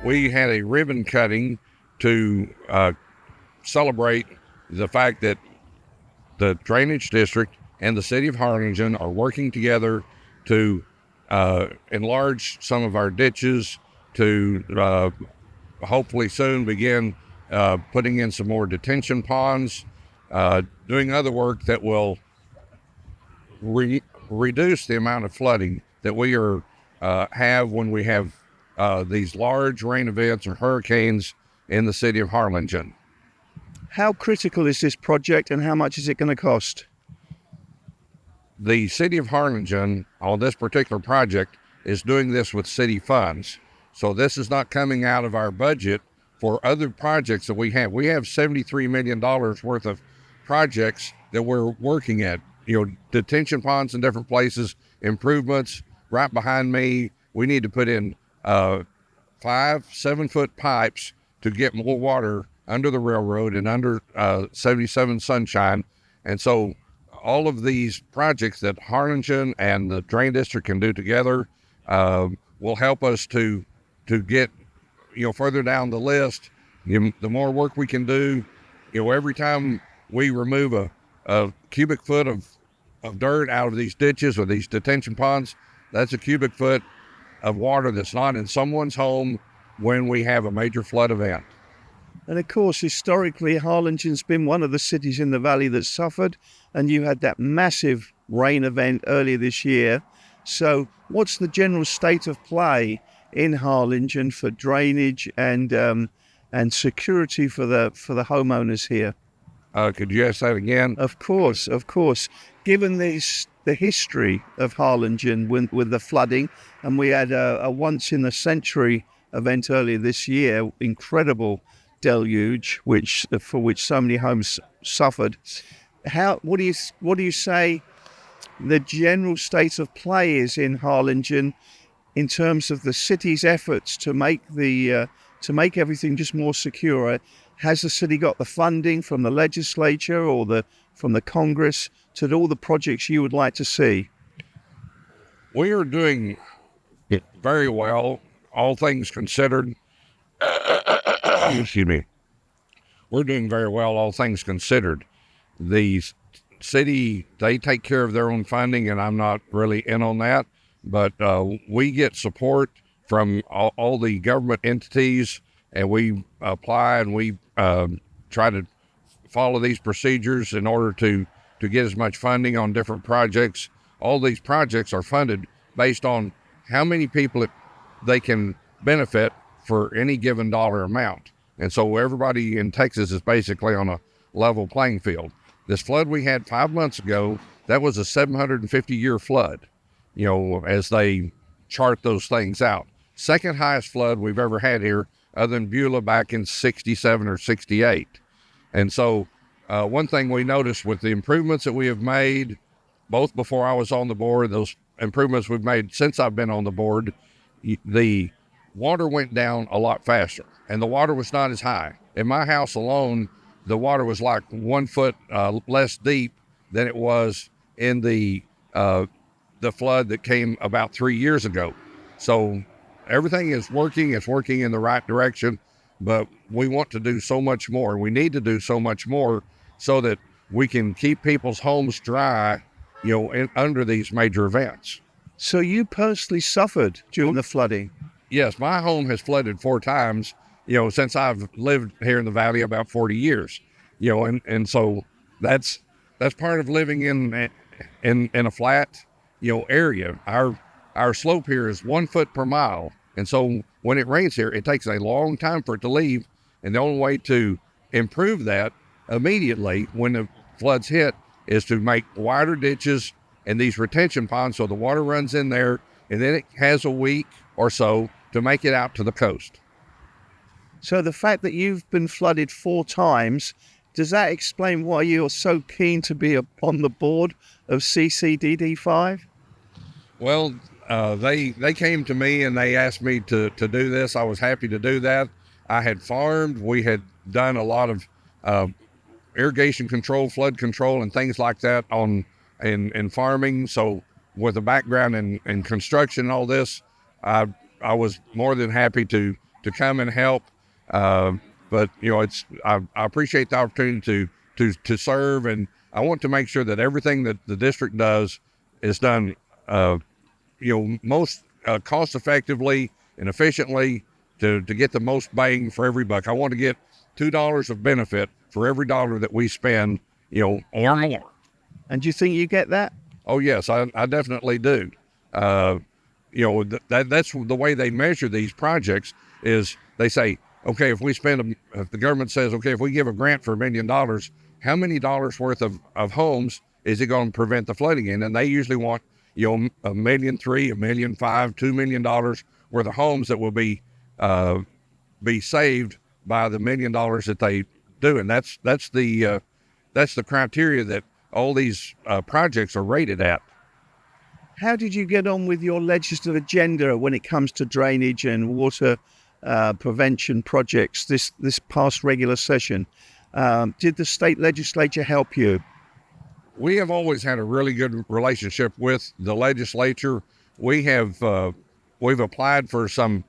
we had a ribbon cutting to celebrate the fact that the Drainage District and the City of Harlingen are working together to enlarge some of our ditches, to hopefully soon begin putting in some more detention ponds, doing other work that will reduce the amount of flooding that we have when we have these large rain events or hurricanes in the city of Harlingen. How critical is this project and how much is it going to cost? The city of Harlingen on this particular project is doing this with city funds. So this is not coming out of our budget for other projects that we have. We have $73 million worth of projects that we're working at. Detention ponds in different places, improvements. Right behind me, we need to put in 5 7-foot pipes to get more water under the railroad and under 77 Sunshine. And so all of these projects that Harlingen and the Drain District can do together will help us to get further down the list. The more work we can do, every time we remove a cubic foot of dirt out of these ditches or these detention ponds, that's a cubic foot of water that's not in someone's home when we have a major flood event. And of course, historically, Harlingen's been one of the cities in the valley that suffered, and you had that massive rain event earlier this year. So what's the general state of play in Harlingen for drainage and security for the homeowners here? Could you ask that again? Of course. Given the history of Harlingen with the flooding, and we had a once-in-a-century event earlier this year, incredible deluge, for which so many homes suffered. What do you say the general state of play is in Harlingen in terms of the city's efforts to make everything just more secure? Has the city got the funding from the legislature or from the Congress to do all the projects you would like to see? We are doing very well, all things considered. Excuse me. We're doing very well, all things considered. The city, they take care of their own funding, and I'm not really in on that, but we get support from all the government entities, and we apply and we try to follow these procedures in order to get as much funding on different projects. All these projects are funded based on how many people they can benefit for any given dollar amount. And so everybody in Texas is basically on a level playing field. This flood we had 5 months ago, that was a 750-year flood, as they chart those things out. Second highest flood we've ever had here, other than Beulah back in 67 or 68. And so one thing we noticed with the improvements that we have made, both before I was on the board, those improvements we've made since I've been on the board, the water went down a lot faster, and the water was not as high. In my house alone, the water was like 1 foot less deep than it was in the flood that came about 3 years ago. So everything is working. It's working in the right direction, but we want to do so much more. We need to do so much more so that we can keep people's homes dry, under these major events. So you personally suffered during the flooding? Yes, my home has flooded 4 times, since I've lived here in the valley about 40 years, and so that's part of living in a flat, area. Our slope here is 1 foot per mile. And so when it rains here, it takes a long time for it to leave. And the only way to improve that immediately when the floods hit is to make wider ditches and these retention ponds so the water runs in there, and then it has a week or so to make it out to the coast. So the fact that you've been flooded 4 times, does that explain why you're so keen to be on the board of CCDD5? Well, they came to me and they asked me to do this. I was happy to do that. I had farmed. We had done a lot of irrigation control, flood control, and things like that in farming. So with a background in construction and all this, I was more than happy to to come and help. But I appreciate the opportunity to serve, and I want to make sure that everything that the district does is done most cost effectively and efficiently to get the most bang for every buck. I want to get $2 of benefit for every dollar that we spend, or more. And do you think you get that? Oh yes, I definitely do. That's the way they measure these projects. Is they say, okay, if the government says, okay, if we give a grant for $1 million, how many dollars worth of homes is it going to prevent the flooding in? And they usually want, $1.3 million, $1.5 million, $2 million worth of homes that will be saved by the $1 million that they do. And that's the criteria that all these projects are rated at. How did you get on with your legislative agenda when it comes to drainage and water prevention projects this past regular session? Did the state legislature help you? We have always had a really good relationship with the legislature. We've applied for some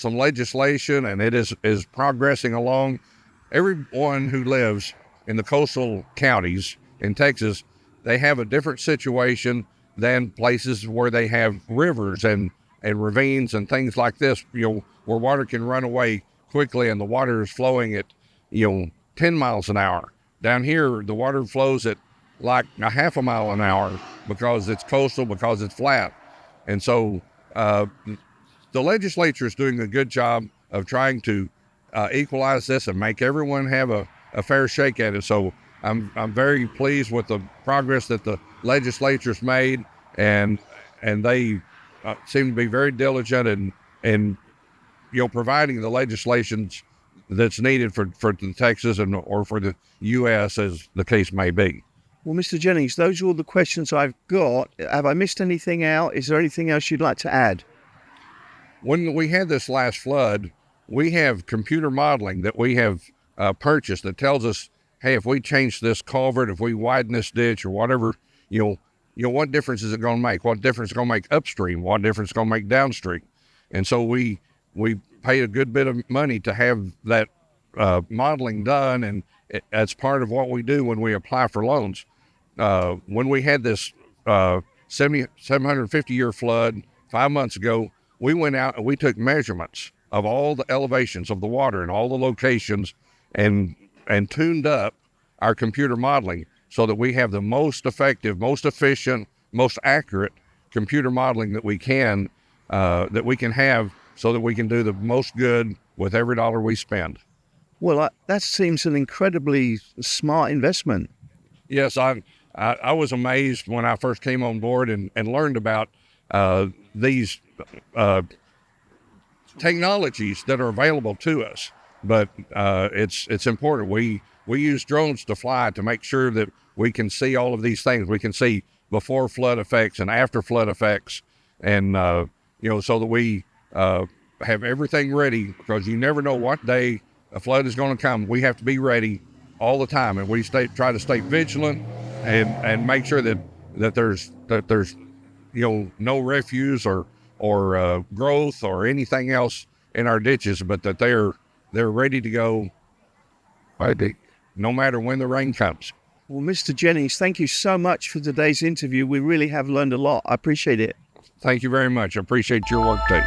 legislation, and it is progressing along. Everyone who lives in the coastal counties in Texas, they have a different situation than places where they have rivers and ravines and things like this, where water can run away quickly and the water is flowing at, 10 miles an hour. Down here, the water flows at like a half a mile an hour because it's coastal, because it's flat. And so the legislature is doing a good job of trying to equalize this and make everyone have a fair shake at it. So I'm very pleased with the progress that the legislature's made, and they seem to be very diligent in providing the legislations that's needed for Texas or for the U.S., as the case may be. Well, Mr. Jennings, those are all the questions I've got. Have I missed anything out? Is there anything else you'd like to add? When we had this last flood, we have computer modeling that we have purchased that tells us, hey, if we change this culvert, if we widen this ditch or whatever, what difference is it going to make? What difference is it going to make upstream? What difference is it going to make downstream? And so we pay a good bit of money to have that modeling done, and that's part of what we do when we apply for loans. When we had this 750-year flood 5 months ago, we went out and we took measurements of all the elevations of the water and all the locations and tuned up our computer modeling so that we have the most effective, most efficient, most accurate computer modeling that we can have, so that we can do the most good with every dollar we spend. Well, that seems an incredibly smart investment. Yes, I was amazed when I first came on board and learned about these technologies that are available to us. But it's important. We use drones to fly to make sure that we can see all of these things. We can see before flood effects and after flood effects, and so that we have everything ready, because you never know what day a flood is going to come. We have to be ready all the time, and we try to stay vigilant and make sure that there's no refuse or growth or anything else in our ditches, but that they're ready to go no matter when the rain comes. Well, Mr. Jennings, thank you so much for today's interview. We really have learned a lot. I appreciate it. Thank you very much. I appreciate your work too.